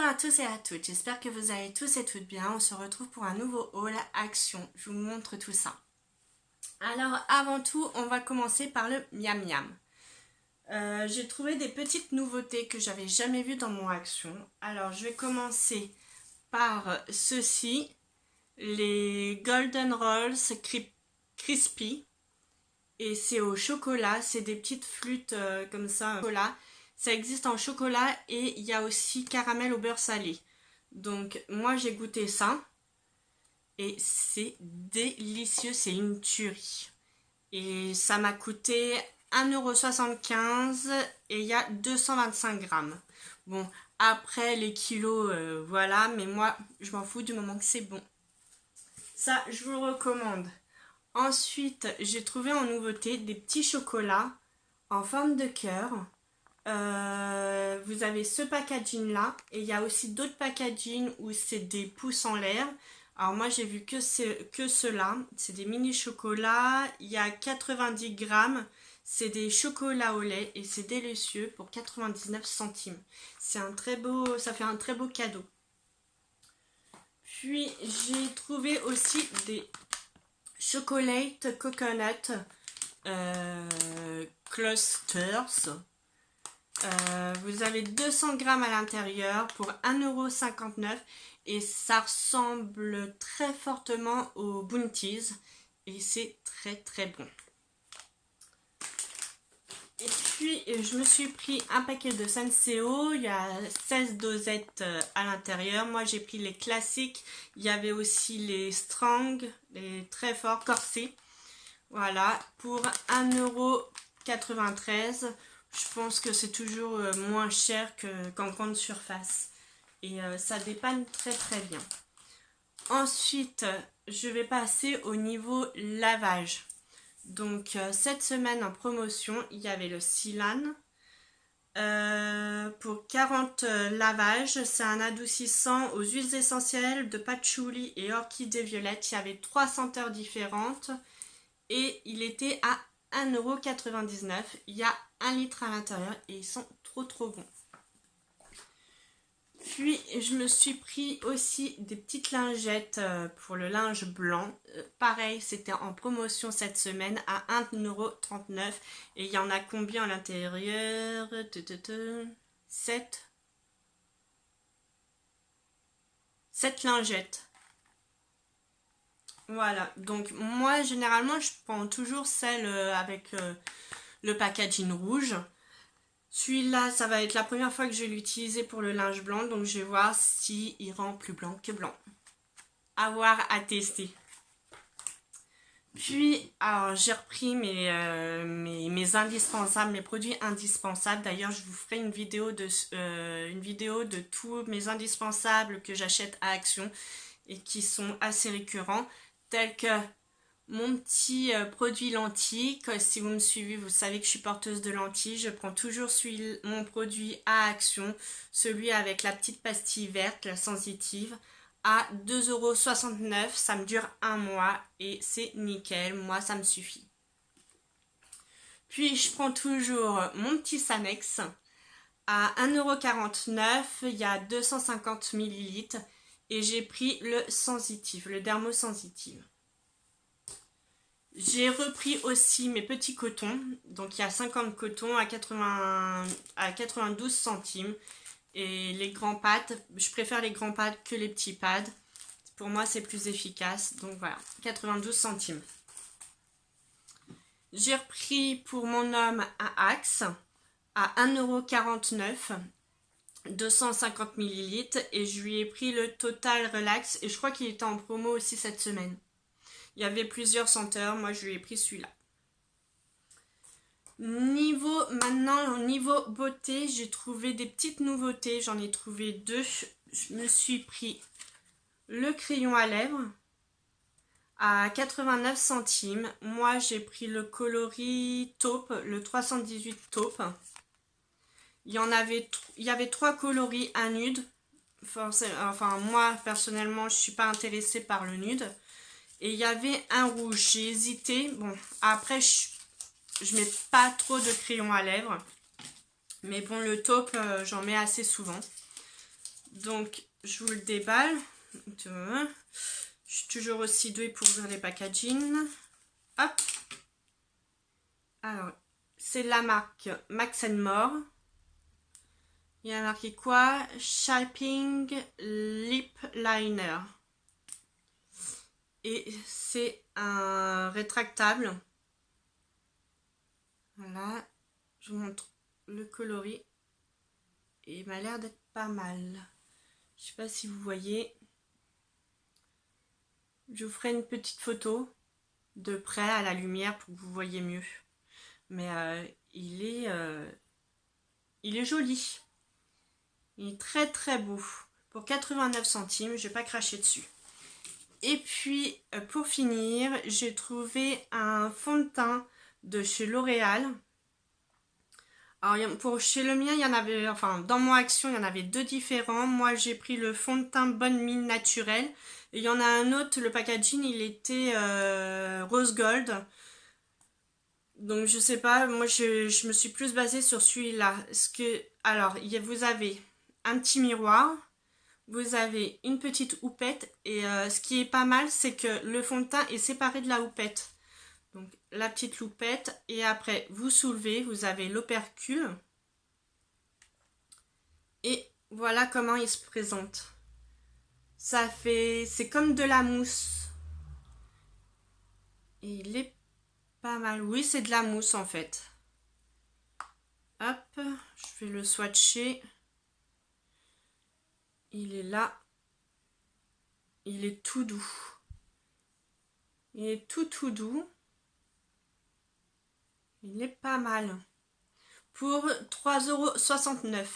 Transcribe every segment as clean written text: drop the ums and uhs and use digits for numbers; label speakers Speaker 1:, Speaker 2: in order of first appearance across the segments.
Speaker 1: à tous et à toutes, j'espère que vous allez tous et toutes bien. On se retrouve pour un nouveau haul action, je vous montre tout ça. Alors avant tout, on va commencer par le miam miam. J'ai trouvé des petites nouveautés que j'avais jamais vues dans mon action. Alors je vais commencer par ceci, les Golden Rolls Crispy. Et c'est au chocolat, c'est des petites flûtes comme ça, chocolat. Ça existe en chocolat et il y a aussi caramel au beurre salé. Donc moi j'ai goûté ça et c'est délicieux, c'est une tuerie. Et ça m'a coûté 1,75 € et il y a 225 grammes. Bon, après les kilos, voilà, mais moi je m'en fous du moment que c'est bon. Ça, je vous le recommande. Ensuite, j'ai trouvé en nouveauté des petits chocolats en forme de cœur. Vous avez ce packaging là et il y a aussi d'autres packaging où c'est des pouces en l'air. Alors moi j'ai vu que ceux-là, c'est des mini chocolats, il y a 90 grammes, c'est des chocolats au lait et c'est délicieux pour 99 centimes. C'est un très beau, ça fait un très beau cadeau. Puis j'ai trouvé aussi des chocolate coconut clusters. Vous avez 200 grammes à l'intérieur pour 1,59 € et ça ressemble très fortement aux Bounties et c'est très très bon. Et puis je me suis pris un paquet de Senseo, il y a 16 dosettes à l'intérieur. Moi j'ai pris les classiques, il y avait aussi les strong, les très forts corsés. Voilà, pour 1,93 €. Je pense que c'est toujours moins cher qu'en grande surface. Et ça dépanne très très bien. Ensuite, je vais passer au niveau lavage. Donc, cette semaine en promotion, il y avait le Silan. Pour 40 lavages, c'est un adoucissant aux huiles essentielles de patchouli et orchidée violette. Il y avait 3 senteurs différentes. Et il était à 1,99 €. Il y a 1 litre à l'intérieur et ils sont trop trop bons. Puis je me suis pris aussi des petites lingettes pour le linge blanc. Pareil, c'était en promotion cette semaine à 1,39 € et il y en a combien à l'intérieur? 7 lingettes. Voilà, donc moi généralement je prends toujours celle avec le packaging rouge. Celui-là, ça va être la première fois que je vais l'utiliser pour le linge blanc, donc je vais voir s'il rend plus blanc que blanc. À voir, à tester. Puis, alors j'ai repris mes indispensables, mes produits indispensables. D'ailleurs, je vous ferai une vidéo de tous mes indispensables que j'achète à Action et qui sont assez récurrents, tels que mon petit produit lentilles. Si vous me suivez, vous savez que je suis porteuse de lentilles. Je prends toujours mon produit à Action, celui avec la petite pastille verte, la sensitive, à 2,69 €. Ça me dure un mois et c'est nickel. Moi, ça me suffit. Puis, je prends toujours mon petit Sanex à 1,49 €. Il y a 250 ml et j'ai pris le sensitive, le dermosensitive. J'ai repris aussi mes petits cotons, donc il y a 50 cotons à 92 centimes. Et les grands pads, je préfère les grands pads que les petits pads. Pour moi c'est plus efficace, donc voilà, 92 centimes. J'ai repris pour mon homme à Axe à 1,49 €, 250 ml et je lui ai pris le Total Relax et je crois qu'il était en promo aussi cette semaine. Il y avait plusieurs senteurs, moi je lui ai pris celui-là. Maintenant, au niveau beauté, j'ai trouvé des petites nouveautés, j'en ai trouvé 2. Je me suis pris le crayon à lèvres à 89 centimes. Moi j'ai pris le coloris taupe, le 318 taupe. Il y avait 3 coloris, un nude. Enfin moi personnellement je suis pas intéressée par le nude. Et il y avait un rouge, j'ai hésité. Bon, après, je mets pas trop de crayon à lèvres. Mais bon, le taupe, j'en mets assez souvent. Donc, je vous le déballe. Je suis toujours aussi douée pour ouvrir les packaging. Hop. Alors, c'est la marque Max & More. Il y a marqué quoi? Shaping Lip Liner. Et c'est un rétractable. Voilà. Je vous montre le coloris. Et il m'a l'air d'être pas mal. Je sais pas si vous voyez. Je vous ferai une petite photo de près à la lumière pour que vous voyez mieux. Mais il est joli. Il est très très beau. Pour 89 centimes, je vais pas cracher dessus. Et puis pour finir, j'ai trouvé un fond de teint de chez L'Oréal. Alors pour chez le mien, il y en avait, enfin dans mon action, il y en avait deux différents. Moi j'ai pris le fond de teint Bonne Mine Naturel. Et il y en a un autre, le packaging il était rose gold. Donc je sais pas, moi je me suis plus basée sur celui-là. Alors vous avez un petit miroir. Vous avez une petite houppette et ce qui est pas mal, c'est que le fond de teint est séparé de la houppette. Donc la petite houppette et après vous soulevez, vous avez l'opercule. Et voilà comment il se présente. C'est comme de la mousse. Et il est pas mal. Oui, c'est de la mousse en fait. Hop, je vais le swatcher. Il est là. Il est tout doux. Il est tout doux. Il est pas mal. Pour 3,69 €.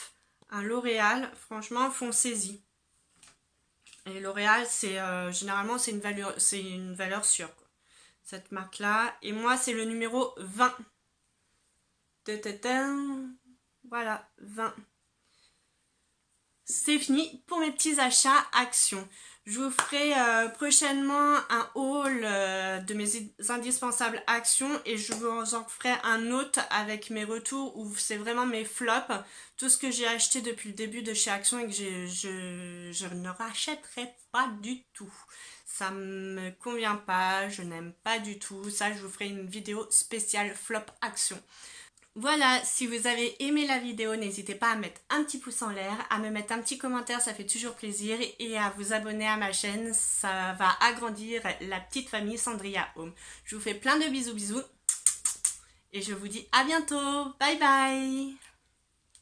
Speaker 1: Un L'Oréal, franchement, foncez-y. Et L'Oréal, c'est généralement c'est une valeur sûre, quoi. Cette marque-là. Et moi, c'est le numéro 20. Voilà, 20. C'est fini pour mes petits achats Action. Je vous ferai prochainement un haul de mes indispensables Action et je vous en ferai un autre avec mes retours où c'est vraiment mes flops, tout ce que j'ai acheté depuis le début de chez Action et que je ne rachèterai pas du tout. Ça me convient pas, je n'aime pas du tout. Ça, je vous ferai une vidéo spéciale flop Action. Voilà, si vous avez aimé la vidéo, n'hésitez pas à mettre un petit pouce en l'air, à me mettre un petit commentaire, ça fait toujours plaisir, et à vous abonner à ma chaîne, ça va agrandir la petite famille Cendria Home. Je vous fais plein de bisous, et je vous dis à bientôt, bye bye.